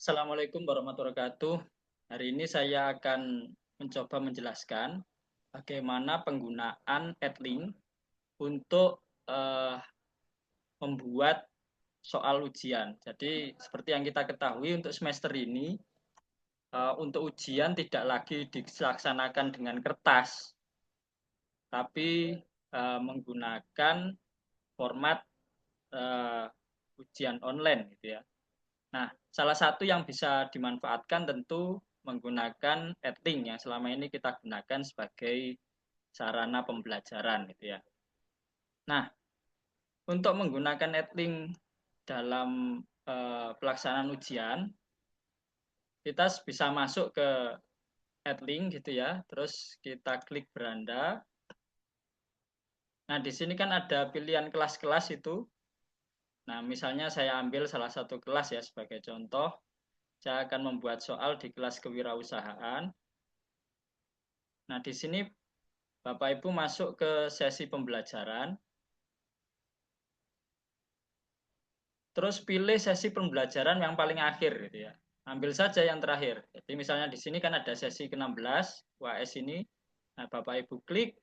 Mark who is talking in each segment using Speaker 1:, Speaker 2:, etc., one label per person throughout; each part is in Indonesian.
Speaker 1: Assalamualaikum warahmatullahi wabarakatuh. Hari ini saya akan mencoba menjelaskan bagaimana penggunaan Edlink untuk membuat soal ujian. Jadi seperti yang kita ketahui untuk semester ini untuk ujian tidak lagi dilaksanakan dengan kertas, tapi menggunakan format ujian online gitu ya. Nah, salah satu yang bisa dimanfaatkan tentu menggunakan Edlink yang selama ini kita gunakan sebagai sarana pembelajaran gitu ya. Nah, untuk menggunakan Edlink dalam pelaksanaan ujian, kita bisa masuk ke Edlink gitu ya, terus kita klik beranda. Nah, di sini kan ada pilihan kelas-kelas itu. Nah, misalnya saya ambil salah satu kelas ya sebagai contoh. Saya akan membuat soal di kelas kewirausahaan. Nah, di sini Bapak Ibu masuk ke sesi pembelajaran. Terus pilih sesi pembelajaran yang paling akhir gitu ya. Ambil saja yang terakhir. Jadi misalnya di sini kan ada sesi ke-16 UAS ini. Nah, Bapak Ibu klik.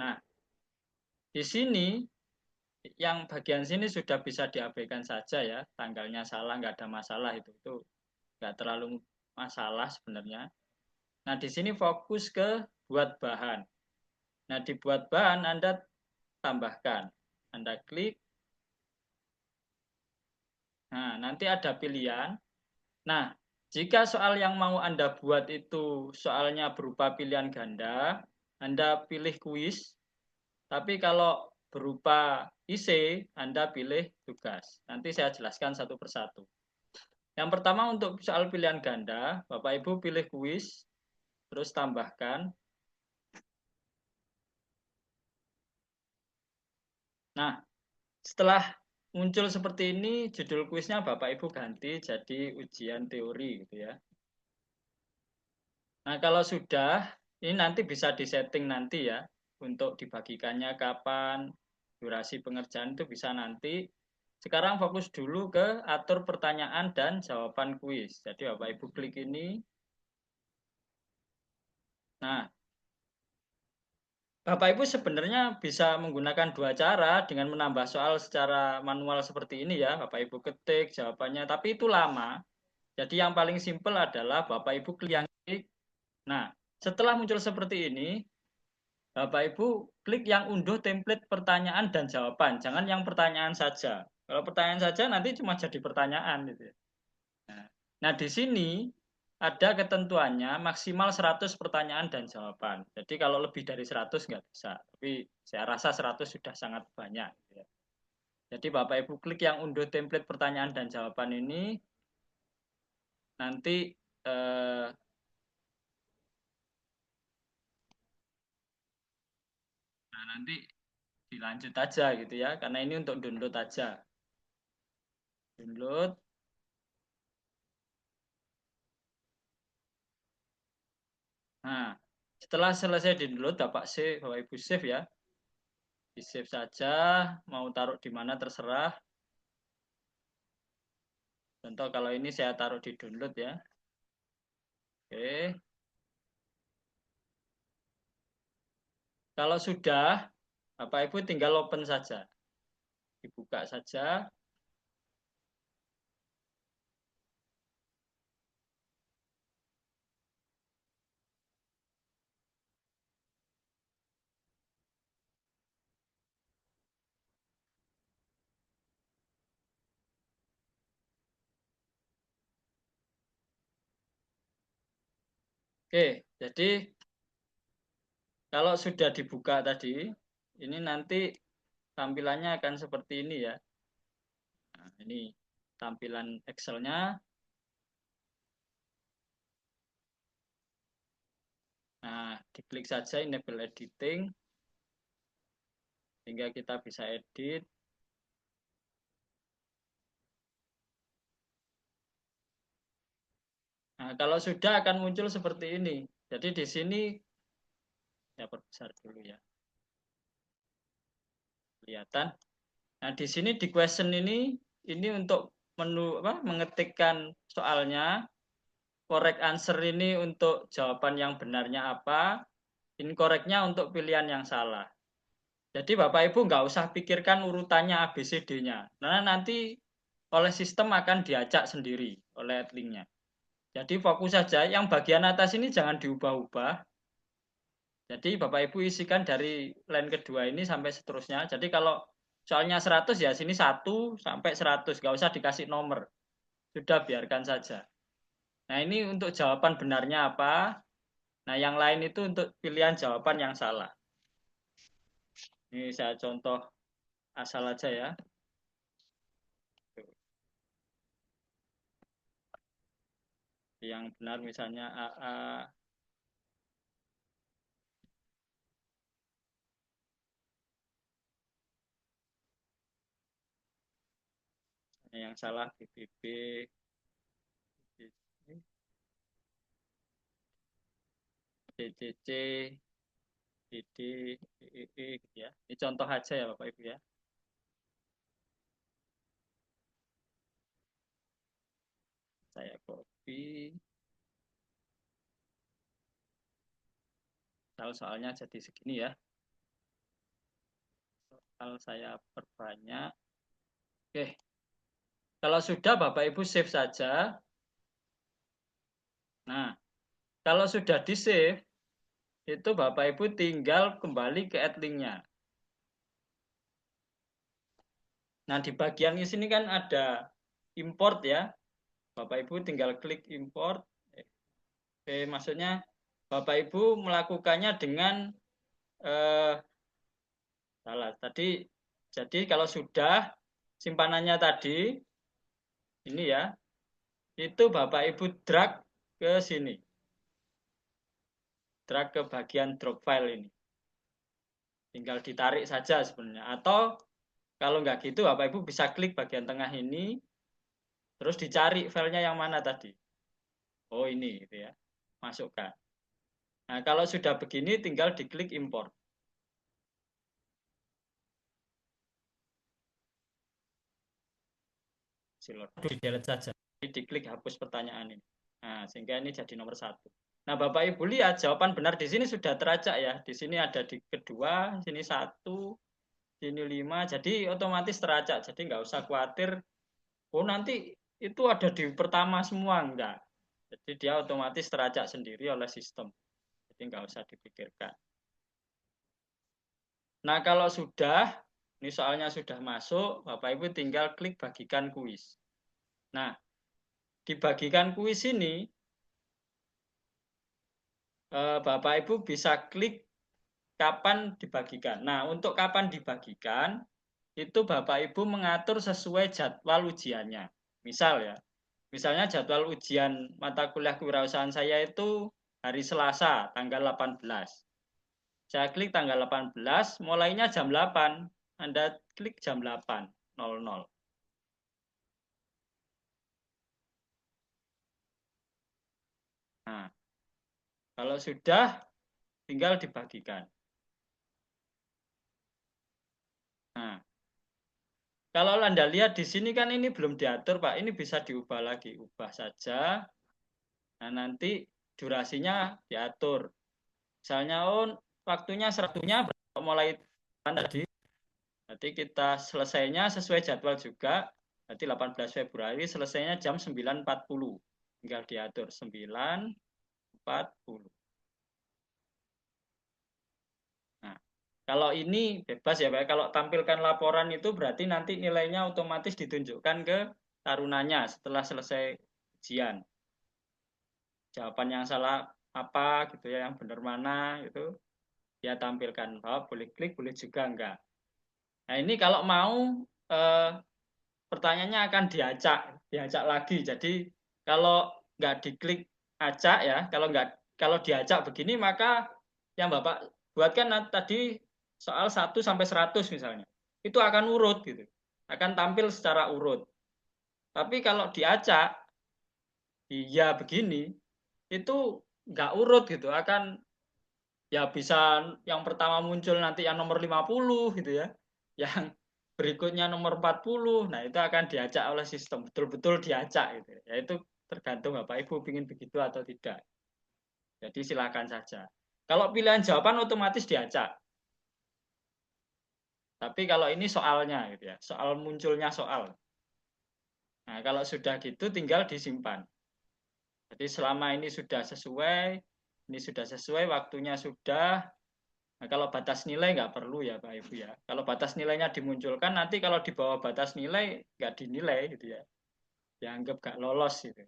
Speaker 1: Nah, di sini yang bagian sini sudah bisa diabaikan saja ya. Tanggalnya salah, nggak ada masalah itu. Itu nggak terlalu masalah sebenarnya. Nah, di sini fokus ke buat bahan. Nah, di buat bahan Anda tambahkan. Anda klik. Nah, nanti ada pilihan. Nah, jika soal yang mau Anda buat itu soalnya berupa pilihan ganda, Anda pilih kuis. Tapi kalau berupa IC, Anda pilih tugas. Nanti saya jelaskan satu persatu. Yang pertama untuk soal pilihan ganda, Bapak Ibu pilih kuis, terus tambahkan. Nah, setelah muncul seperti ini, judul kuisnya Bapak Ibu ganti jadi ujian teori gitu ya. Nah, kalau sudah, ini nanti bisa disetting nanti ya, untuk dibagikannya kapan, durasi pengerjaan itu bisa nanti. Sekarang fokus dulu ke atur pertanyaan dan jawaban kuis. Jadi Bapak Ibu klik ini. Nah, Bapak Ibu sebenarnya bisa menggunakan dua cara dengan menambah soal secara manual seperti ini ya. Bapak Ibu ketik jawabannya, tapi itu lama. Jadi yang paling simpel adalah Bapak Ibu klik yang klik. Nah, setelah muncul seperti ini, Bapak Ibu klik yang unduh template pertanyaan dan jawaban, jangan yang pertanyaan saja. Kalau pertanyaan saja nanti cuma jadi pertanyaan gitu ya. Nah, di sini ada ketentuannya maksimal 100 pertanyaan dan jawaban. Jadi kalau lebih dari 100 nggak bisa. Tapi saya rasa 100 sudah sangat banyak gitu ya. Jadi Bapak Ibu klik yang unduh template pertanyaan dan jawaban ini, nanti eh, nanti dilanjut aja gitu ya, karena ini untuk download aja. Download. Nah, setelah selesai di-download, Bapak Ibu save ya. Di-save saja, mau taruh di mana terserah. Contoh kalau ini saya taruh di download ya. Oke. Kalau sudah, Bapak Ibu tinggal open saja. Dibuka saja. Oke, jadi kalau sudah dibuka tadi, ini nanti tampilannya akan seperti ini ya. Nah, ini tampilan Excel-nya. Nah, diklik saja enable editing sehingga kita bisa edit. Nah, kalau sudah akan muncul seperti ini. Jadi di sini saya perbesar dulu ya. Kelihatan. Nah, di sini di question ini untuk mengetikkan soalnya, correct answer ini untuk jawaban yang benarnya apa, incorrectnya untuk pilihan yang salah. Jadi Bapak Ibu nggak usah pikirkan urutannya ABCD-nya. Nah, nanti oleh sistem akan diacak sendiri oleh linknya. Jadi fokus saja, yang bagian atas ini jangan diubah-ubah. Jadi Bapak Ibu isikan dari line kedua ini sampai seterusnya. Jadi kalau soalnya 100 ya sini 1 sampai 100, nggak usah dikasih nomor. Sudah biarkan saja. Nah ini untuk jawaban benarnya apa. Nah yang lain itu untuk pilihan jawaban yang salah. Ini saya contoh asal aja ya. Yang benar misalnya AA. Yang salah BBB. CCC. DD, EE gitu ya. Ini contoh aja ya Bapak Ibu ya. Saya copy. Soalnya jadi segini ya. Soal saya perbanyak. Oke. Kalau sudah Bapak Ibu save saja. Nah, kalau sudah di save, itu Bapak Ibu tinggal kembali ke add link-nya. Nah, di bagian di sini kan ada import ya. Bapak Ibu tinggal klik import. Maksudnya Bapak Ibu melakukannya dengan salah. Jadi kalau sudah simpanannya tadi ini ya, itu Bapak Ibu drag ke sini. Drag ke bagian drop file ini. Tinggal ditarik saja sebenarnya. Atau kalau nggak gitu Bapak Ibu bisa klik bagian tengah ini, terus dicari filenya yang mana tadi. Oh ini gitu ya, masukkan. Nah kalau sudah begini tinggal diklik import. Di delete saja. Diklik hapus pertanyaan ini. Nah sehingga ini jadi nomor 1. Nah Bapak Ibu lihat jawaban benar di sini sudah teracak ya. Di sini ada di kedua, sini 1, sini 5. Jadi otomatis teracak. Jadi nggak usah khawatir. Oh nanti itu ada di pertama semua enggak. Jadi dia otomatis teracak sendiri oleh sistem. Jadi nggak usah dipikirkan. Nah kalau sudah, ini soalnya sudah masuk, Bapak Ibu tinggal klik bagikan kuis. Nah, di bagikan kuis ini, Bapak Ibu bisa klik kapan dibagikan. Nah, untuk kapan dibagikan, itu Bapak Ibu mengatur sesuai jadwal ujiannya. Misal ya, misalnya jadwal ujian mata kuliah kewirausahaan saya itu hari Selasa, tanggal 18. Saya klik tanggal 18, mulainya jam 8. Anda klik jam 8.00. Nah, kalau sudah, tinggal dibagikan. Nah, kalau Anda lihat di sini kan ini belum diatur, Pak. Ini bisa diubah lagi. Ubah saja. Nah, nanti durasinya diatur. Misalnya, oh, waktunya seratunya mulai tadi. Nanti kita selesainya sesuai jadwal juga. Nanti 18 Februari selesainya jam 9.40. Tinggal diatur 9.40. Nah, kalau ini bebas ya Pak. Kalau tampilkan laporan itu berarti nanti nilainya otomatis ditunjukkan ke tarunanya setelah selesai ujian. Jawaban yang salah apa gitu ya, yang benar mana itu dia tampilkan. Oh, boleh klik, boleh juga enggak. Nah, ini kalau mau eh, pertanyaannya akan diacak lagi. Jadi kalau nggak diklik acak ya, kalau diacak begini maka yang Bapak buatkan tadi soal 1 sampai 100 misalnya. Itu akan urut gitu. Akan tampil secara urut. Tapi kalau diacak iya begini itu nggak urut gitu. Akan ya bisa yang pertama muncul nanti yang nomor 50 gitu ya. Yang berikutnya nomor 40, nah itu akan diacak oleh sistem, betul-betul diacak gitu. Ya itu tergantung Bapak Ibu ingin begitu atau tidak. Jadi silakan saja. Kalau pilihan jawaban otomatis diacak. Tapi kalau ini soalnya gitu ya, soal munculnya soal. Nah, kalau sudah gitu tinggal disimpan. Jadi selama ini sudah sesuai, waktunya sudah. Nah, kalau batas nilai nggak perlu ya Pak Ibu ya. Kalau batas nilainya dimunculkan, nanti kalau di bawah batas nilai nggak dinilai gitu ya. Dianggap nggak lolos gitu.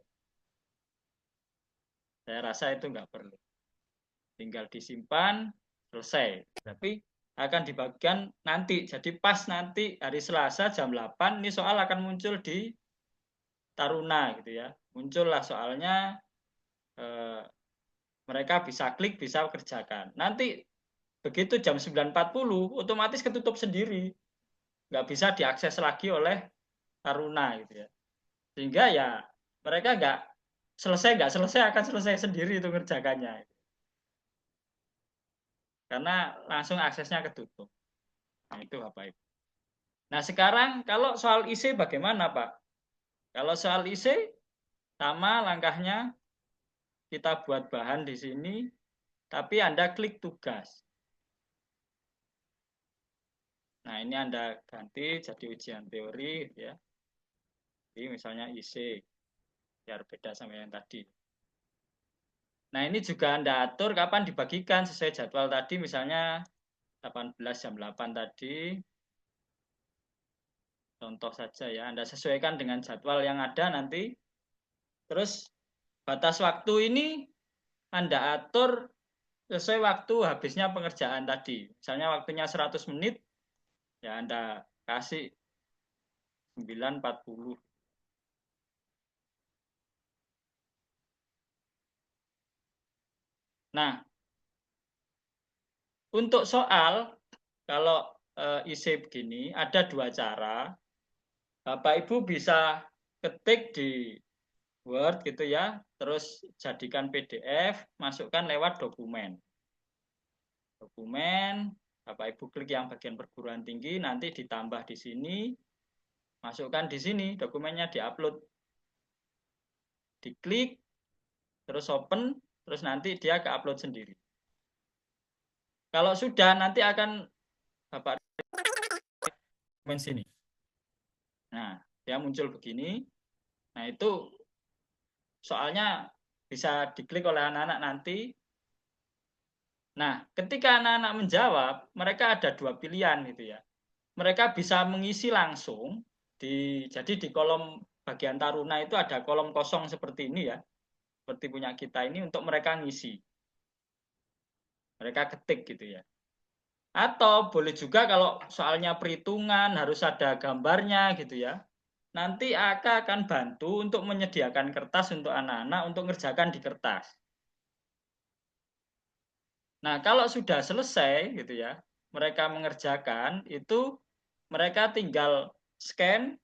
Speaker 1: Saya rasa itu nggak perlu. Tinggal disimpan, selesai. Tapi akan dibagikan nanti. Jadi pas nanti hari Selasa jam 8, ini soal akan muncul di Taruna gitu ya. Muncullah soalnya, mereka bisa klik, bisa kerjakan. Nanti begitu jam 9.40 otomatis ketutup sendiri. Nggak bisa diakses lagi oleh Taruna gitu ya. Sehingga ya mereka nggak selesai akan selesai sendiri itu ngerjakannya. Karena langsung aksesnya ketutup. Nah, itu Bapak Ibu. Nah, sekarang kalau soal IC bagaimana, Pak? Kalau soal IC sama langkahnya, kita buat bahan di sini, tapi Anda klik tugas. Nah, ini Anda ganti jadi ujian teori ya. Jadi misalnya IC biar beda sama yang tadi. Nah, ini juga Anda atur kapan dibagikan sesuai jadwal tadi, misalnya 18 jam 8 tadi. Contoh saja ya, Anda sesuaikan dengan jadwal yang ada nanti. Terus batas waktu ini Anda atur sesuai waktu habisnya pengerjaan tadi. Misalnya waktunya 100 menit, ya Anda kasih 9.40. Nah, untuk soal, kalau isi begini, ada dua cara. Bapak Ibu bisa ketik di Word gitu ya, terus jadikan PDF, masukkan lewat dokumen. Dokumen, Bapak Ibu klik yang bagian perguruan tinggi, nanti ditambah di sini, masukkan di sini, dokumennya diupload. Diklik, terus open, terus nanti dia ke-upload sendiri. Kalau sudah, nanti akan Bapak dokumen sini. Nah, dia muncul begini. Nah, itu soalnya bisa diklik oleh anak-anak nanti. Nah, ketika anak-anak menjawab, mereka ada dua pilihan gitu ya. Mereka bisa mengisi langsung jadi di kolom bagian Taruna itu ada kolom kosong seperti ini ya. Seperti punya kita ini untuk mereka ngisi. Mereka ketik gitu ya. Atau boleh juga kalau soalnya perhitungan harus ada gambarnya gitu ya. Nanti AK akan bantu untuk menyediakan kertas untuk anak-anak untuk mengerjakan di kertas. Nah, kalau sudah selesai gitu ya, mereka mengerjakan itu mereka tinggal scan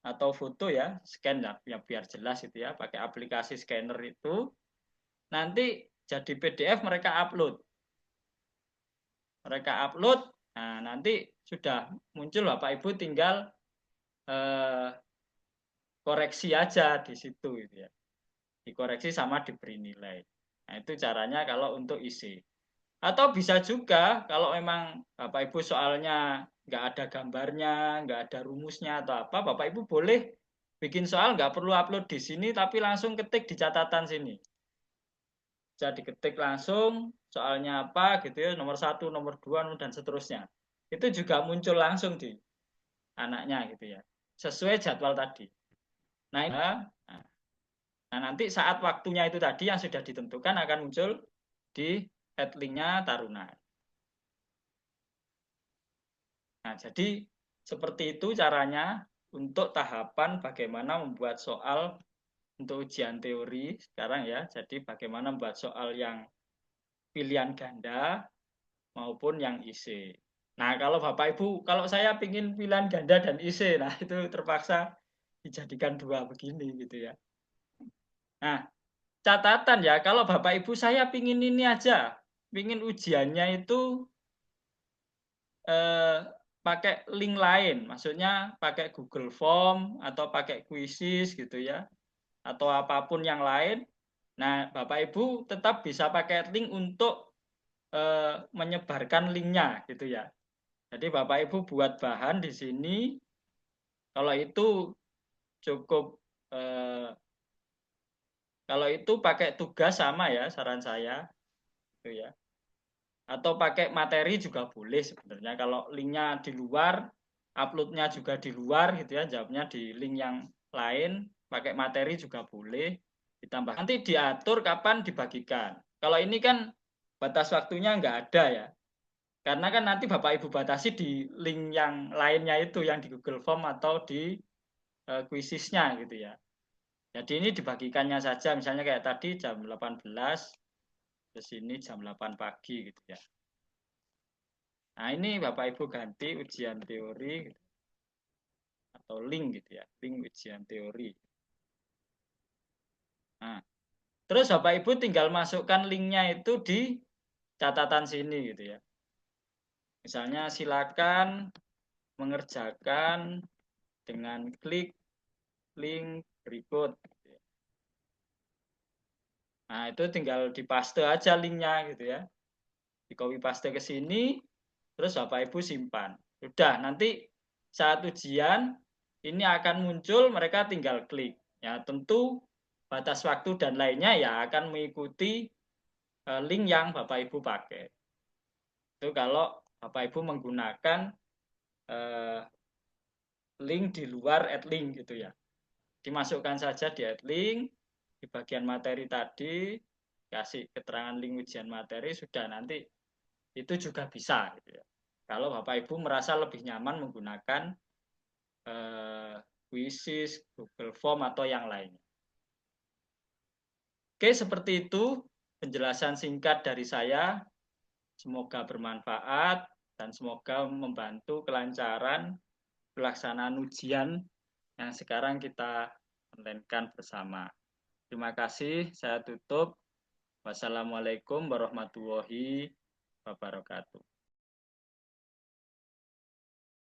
Speaker 1: atau foto ya, scan ya biar jelas itu ya, pakai aplikasi scanner itu. Nanti jadi PDF mereka upload. Mereka upload, nah nanti sudah muncul Bapak Ibu tinggal eh, koreksi aja di situ gitu ya. Dikoreksi sama diberi nilai. Nah, itu caranya kalau untuk isi. Atau bisa juga kalau memang Bapak Ibu soalnya nggak ada gambarnya, nggak ada rumusnya atau apa, Bapak Ibu boleh bikin soal nggak perlu upload di sini, tapi langsung ketik di catatan sini. Bisa diketik langsung soalnya apa gitu ya, nomor 1, nomor 2, dan seterusnya. Itu juga muncul langsung di anaknya gitu ya. Sesuai jadwal tadi. Nah, nah nanti saat waktunya itu tadi yang sudah ditentukan akan muncul di headlink-nya Taruna. Nah, jadi seperti itu caranya untuk tahapan bagaimana membuat soal untuk ujian teori sekarang ya. Jadi bagaimana membuat soal yang pilihan ganda maupun yang IC. Nah, kalau Bapak Ibu, kalau saya ingin pilihan ganda dan IC, nah itu terpaksa dijadikan dua begini gitu ya. Nah, catatan ya, kalau Bapak Ibu saya pingin ini aja, pingin ujiannya itu pakai link lain, maksudnya pakai Google Form atau pakai Quizzes gitu ya, atau apapun yang lain. Nah, Bapak Ibu tetap bisa pakai link untuk menyebarkan linknya gitu ya. Jadi Bapak Ibu buat bahan di sini, kalau itu cukup kalau itu pakai tugas sama ya saran saya, gitu ya. Atau pakai materi juga boleh sebenarnya. Kalau linknya di luar, uploadnya juga di luar gitu ya, jawabnya di link yang lain, pakai materi juga boleh. Ditambah nanti diatur kapan dibagikan. Kalau ini kan batas waktunya nggak ada ya. Karena kan nanti Bapak Ibu batasi di link yang lainnya itu yang di Google Form atau di quizisnya gitu ya. Jadi ini dibagikannya saja misalnya kayak tadi jam 18 ke sini jam 8 pagi gitu ya. Nah, ini Bapak Ibu ganti ujian teori gitu, atau link gitu ya, link ujian teori. Nah, terus Bapak Ibu tinggal masukkan linknya itu di catatan sini gitu ya. Misalnya silakan mengerjakan dengan klik link berikut. Nah, itu tinggal dipaste aja linknya gitu ya. Di copy paste ke sini, terus Bapak Ibu simpan. Sudah, nanti saat ujian ini akan muncul, mereka tinggal klik. Ya, tentu batas waktu dan lainnya ya akan mengikuti link yang Bapak Ibu pakai. Itu kalau Bapak Ibu menggunakan eh, link di luar link gitu ya. Dimasukkan saja di link, di bagian materi tadi, kasih keterangan link ujian materi, sudah nanti itu juga bisa gitu ya. Kalau Bapak Ibu merasa lebih nyaman menggunakan Quizzes, Google Form atau yang lainnya. Oke, seperti itu penjelasan singkat dari saya. Semoga bermanfaat dan semoga membantu kelancaran pelaksanaan ujian yang sekarang kita kontenkan bersama. Terima kasih, saya tutup. Wassalamualaikum warahmatullahi wabarakatuh.